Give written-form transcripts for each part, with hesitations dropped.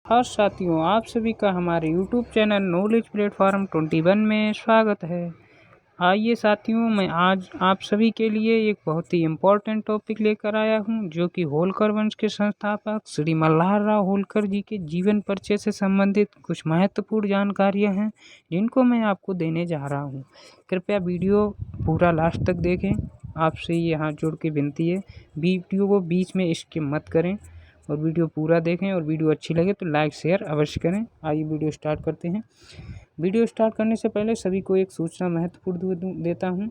और साथियों, आप सभी का हमारे यूट्यूब चैनल नॉलेज प्लेटफॉर्म 21 में स्वागत है। आइए साथियों, मैं आज आप सभी के लिए एक बहुत ही इम्पोर्टेंट टॉपिक लेकर आया हूं, जो कि होलकर वंश के संस्थापक श्री मल्हार राव होलकर जी के जीवन परिचय से संबंधित कुछ महत्वपूर्ण जानकारियां हैं, जिनको मैं आपको देने जा रहा हूं। कृपया वीडियो पूरा लास्ट तक देखें। आपसे ये हाथ जोड़ के विनती है, वीडियो को बीच में स्किप मत करें और वीडियो पूरा देखें, और वीडियो अच्छी लगे तो लाइक शेयर अवश्य करें। आइए वीडियो स्टार्ट करते हैं। वीडियो स्टार्ट करने से पहले सभी को एक सूचना महत्वपूर्ण देता हूं।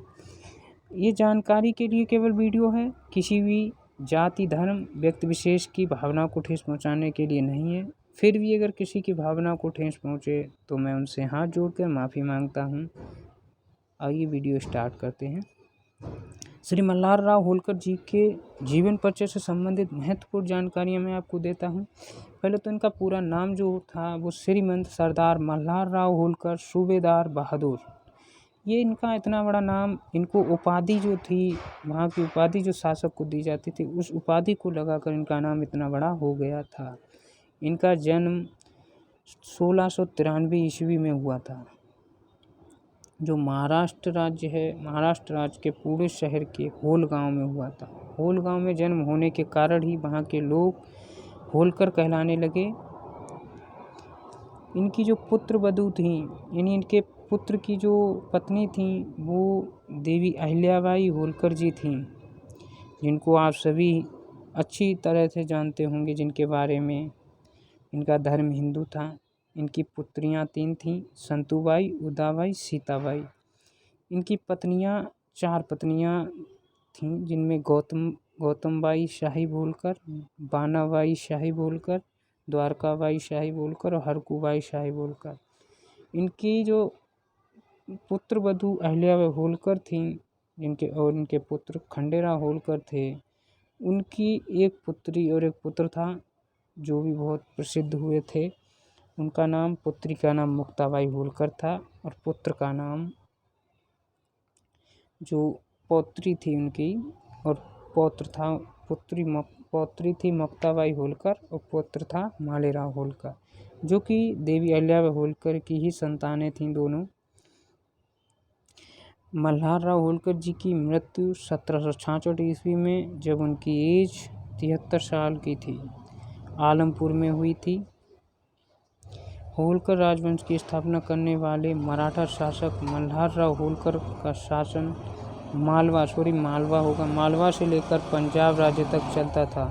ये जानकारी के लिए केवल वीडियो है, किसी भी जाति धर्म व्यक्ति विशेष की भावना को ठेस पहुंचाने के लिए नहीं है। फिर भी अगर किसी की भावना को ठेस पहुंचे तो मैं उनसे हाथ जोड़कर माफ़ी मांगता हूं। आइए वीडियो स्टार्ट करते हैं। श्री मल्हार राव होलकर जी के जीवन परिचय से संबंधित महत्वपूर्ण जानकारियां मैं आपको देता हूं। पहले तो इनका पूरा नाम जो था वो श्रीमंत सरदार मल्हार राव होलकर सूबेदार बहादुर। ये इनका इतना बड़ा नाम, इनको उपाधि जो थी, वहाँ की उपाधि जो शासक को दी जाती थी, उस उपाधि को लगाकर इनका नाम इतना बड़ा हो गया था। इनका जन्म 1693 ईस्वी में हुआ था, जो महाराष्ट्र राज्य है, महाराष्ट्र राज्य के पुणे शहर के होल गांव में हुआ था। होल गांव में जन्म होने के कारण ही वहाँ के लोग होलकर कहलाने लगे। इनकी जो पुत्र वधू थी, यानी इनके पुत्र की जो पत्नी थी, वो देवी अहिल्याबाई होलकर जी थी, जिनको आप सभी अच्छी तरह से जानते होंगे, जिनके बारे में। इनका धर्म हिंदू था। इनकी पुत्रियां 3 थीं, संतुबाई, उदाबाई, सीताबाई। इनकी पत्नियां 4 पत्नियां थीं, जिनमें गौतमबाई शाही होलकर, बानाबाई शाही होलकर, द्वारकाबाई शाही होलकर और हरकूबाई शाही होलकर। इनकी जो पुत्र वधू अहिल्याबाई होलकर थीं, इनके पुत्र खंडेराव होलकर थे। उनकी एक पुत्री और एक पुत्र था, जो भी बहुत प्रसिद्ध हुए थे। उनका नाम, पुत्री का नाम मुक्ताबाई होलकर था, और पुत्र का नाम, जो पौत्री थी उनकी, और पौत्री थी मुक्ताबाई होलकर, और पुत्र था मालेराव होलकर, जो कि देवी अहिल्याबाई होलकर की ही संतानें थीं दोनों। मल्हार राव होलकर जी की मृत्यु 1766 ईस्वी में, जब उनकी एज 73 साल की थी, आलमपुर में हुई थी। होलकर राजवंश की स्थापना करने वाले मराठा शासक मल्हार राव होलकर का शासन मालवा से लेकर पंजाब राज्य तक चलता था।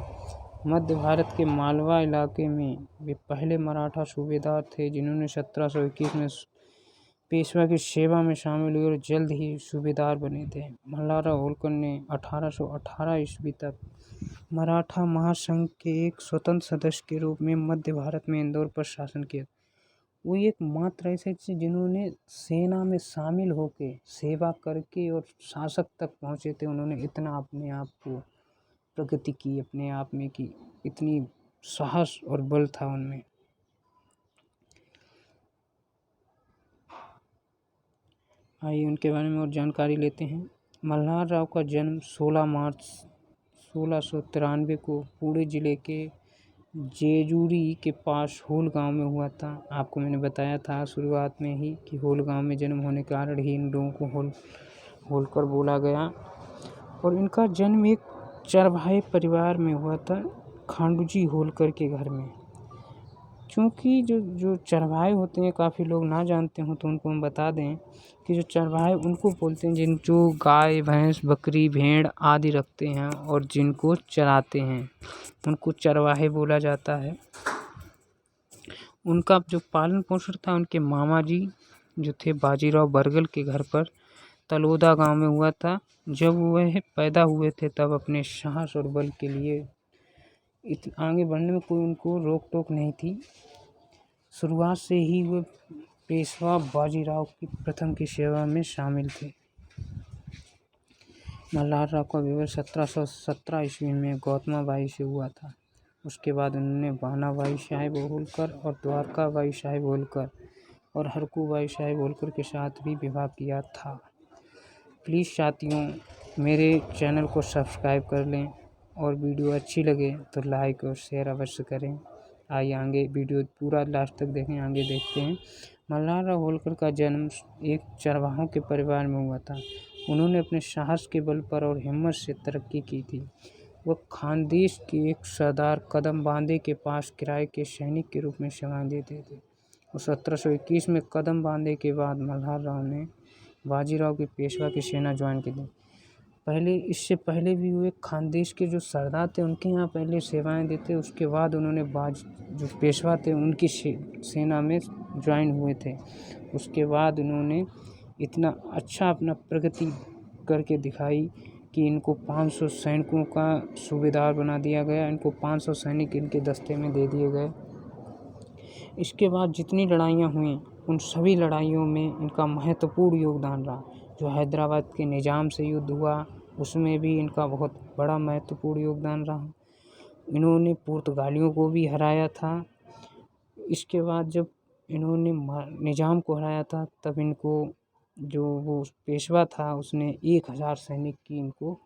मध्य भारत के मालवा इलाके में वे पहले मराठा सूबेदार थे, जिन्होंने 1721 में पेशवा की सेवा में शामिल हुए और जल्द ही सूबेदार बने थे। मल्हार राव होलकर ने 1818 ईस्वी तक मराठा महासंघ के एक स्वतंत्र सदस्य के रूप में मध्य भारत में इंदौर पर शासन किया। वो एक मात्र ऐसे थे जिन्होंने सेना में शामिल होकर सेवा करके और शासक तक पहुँचे थे। उन्होंने इतना अपने आप को प्रगति की, अपने आप में की, इतनी साहस और बल था उनमें। आइए उनके बारे में और जानकारी लेते हैं। मल्हार राव का जन्म 16 मार्च 1693 को पुणे जिले के जेजूरी के पास होल गांव में हुआ था। आपको मैंने बताया था शुरुआत में ही कि होल गांव में जन्म होने के कारण ही इन लोगों को होलकर बोला गया। और इनका जन्म एक चरवाहे परिवार में हुआ था, खांडूजी होलकर के घर में। क्योंकि जो चरवाहे होते हैं, काफ़ी लोग ना जानते हों तो उनको हम बता दें कि जो चरवाहे उनको बोलते हैं जो गाय, भैंस, बकरी, भेड़ आदि रखते हैं और जिनको चराते हैं, उनको चरवाहे बोला जाता है। उनका जो पालन पोषण था, उनके मामा जी जो थे बाजीराव बरगल के घर पर तलोदा गांव में हुआ था। जब वह पैदा हुए थे, तब अपने साहस और बल के लिए आगे बढ़ने में कोई उनको रोक टोक नहीं थी। शुरुआत से ही वे पेशवा बाजीराव की प्रथम की सेवा में शामिल थे। मल्हार राव का विवाह 1717 ईस्वी में गौतमाबाई से हुआ था। उसके बाद उन्होंने बानाबाई साहिब होलकर और द्वारकाबाई साहिब होलकर और हरकूबाई साहिब होलकर के साथ भी विवाह किया था। प्लीज़ साथियों, मेरे चैनल को सब्सक्राइब कर लें, और वीडियो अच्छी लगे तो लाइक और शेयर अवश्य करें। आइए आगे वीडियो पूरा लास्ट तक देखें। आगे देखते हैं। मल्हार राव होलकर का जन्म एक चरवाहों के परिवार में हुआ था। उन्होंने अपने साहस के बल पर और हिम्मत से तरक्की की थी। वह खानदेश के एक सरदार कदम बांधे के पास किराए के सैनिक के रूप में सेवाएं देते थे और 1721 में कदम बांधे के बाद मल्हार राव ने बाजीराव की पेशवा की सेना ज्वाइन की थी। इससे पहले भी वो एक खानदेश के जो सरदार थे उनके यहाँ पहले सेवाएं देते, उसके बाद उन्होंने जो पेशवा थे उनकी सेना में ज्वाइन हुए थे। उसके बाद उन्होंने इतना अच्छा अपना प्रगति करके दिखाई कि इनको 500 सैनिकों का सूबेदार बना दिया गया। इनको 500 सैनिक इनके दस्ते में दे दिए गए। इसके बाद जितनी लड़ाइयाँ हुई उन सभी लड़ाइयों में इनका महत्वपूर्ण योगदान रहा। जो हैदराबाद के निज़ाम से युद्ध हुआ उसमें भी इनका बहुत बड़ा महत्वपूर्ण योगदान रहा। इन्होंने पुर्तगालियों को भी हराया था। इसके बाद जब इन्होंने निज़ाम को हराया था तब इनको जो वो पेशवा था उसने 1000 सैनिक की इनको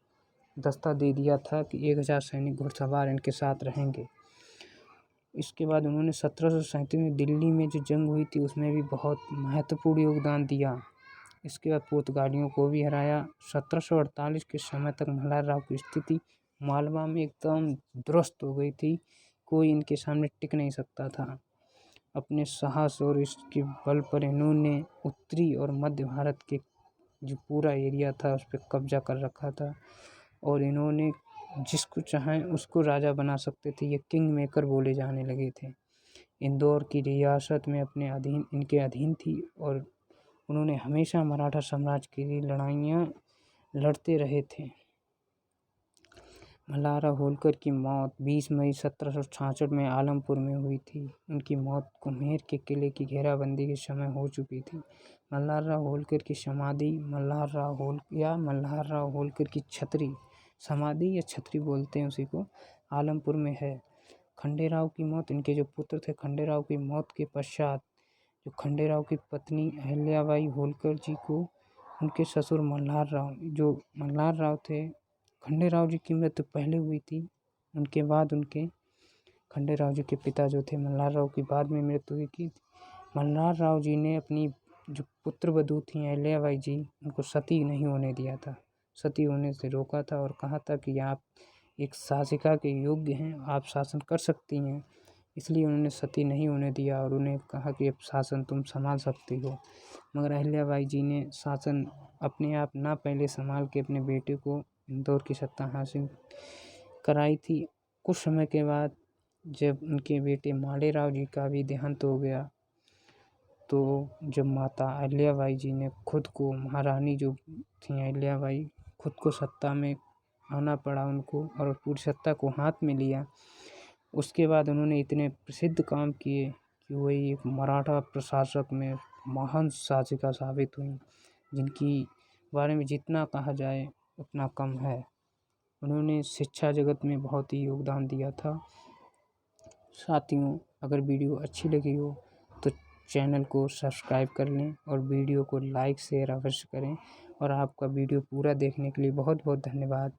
दस्ता दे दिया था कि 1000 सैनिक घुड़सवार इनके साथ रहेंगे। इसके बाद उन्होंने 1737 में दिल्ली में जो जंग हुई थी उसमें भी बहुत महत्वपूर्ण योगदान दिया। इसके बाद पुर्तगालियों को भी हराया। 1748 के समय तक मल्हार राव की स्थिति मालवा में एकदम दुरुस्त हो गई थी। कोई इनके सामने टिक नहीं सकता था। अपने साहस और इसके बल पर इन्होंने उत्तरी और मध्य भारत के जो पूरा एरिया था उस पर कब्जा कर रखा था और इन्होंने जिसको चाहें उसको राजा बना सकते थे। ये किंग मेकर बोले जाने लगे थे। इंदौर की रियासत में इनके अधीन थी और उन्होंने हमेशा मराठा साम्राज्य के लिए लड़ाइयाँ लड़ते रहे थे। मल्हार राव होलकर की मौत 20 मई 1766 में आलमपुर में हुई थी। उनकी मौत कुम्हेर के किले की घेराबंदी के समय हो चुकी थी। मल्हार राव होलकर की समाधि मल्हार राव होलकर की छतरी समाधि या छतरी बोलते हैं उसी को, आलमपुर में है। खंडेराव की मौत, इनके जो पुत्र थे खंडेराव की मौत के पश्चात जो खंडेराव की पत्नी अहिल्याबाई होलकर जी को उनके ससुर मल्हार राव थे, खंडेराव जी की मृत्यु पहले हुई थी। उनके बाद उनके खंडेराव जी के पिता जो थे मल्हार राव की बाद में मृत्यु हुई थी। मल्हार राव जी ने अपनी जो पुत्र वधू थी अहिल्याबाई जी उनको सती नहीं होने दिया था, सती होने से रोका था और कहा था कि आप एक शासिका के योग्य हैं, आप शासन कर सकती हैं। इसलिए उन्होंने सती नहीं होने दिया और उन्हें कहा कि अब शासन तुम संभाल सकती हो। मगर अहिल्याबाई जी ने शासन अपने आप ना पहले संभाल के अपने बेटे को इंदौर की सत्ता हासिल कराई थी। कुछ समय के बाद जब उनके बेटे मालेराव जी का भी देहांत हो गया तो जब माता अहिल्याबाई जी ने खुद को, महारानी जो थी अहिल्याबाई, खुद को सत्ता में आना पड़ा उनको और पूरी सत्ता को हाथ में लिया। उसके बाद उन्होंने इतने प्रसिद्ध काम किए कि वही एक मराठा प्रशासक में महान शासिका साबित हुई, जिनकी बारे में जितना कहा जाए उतना कम है। उन्होंने शिक्षा जगत में बहुत ही योगदान दिया था। साथियों, अगर वीडियो अच्छी लगी हो तो चैनल को सब्सक्राइब कर लें और वीडियो को लाइक शेयर अवश्य करें। और आपका वीडियो पूरा देखने के लिए बहुत बहुत धन्यवाद।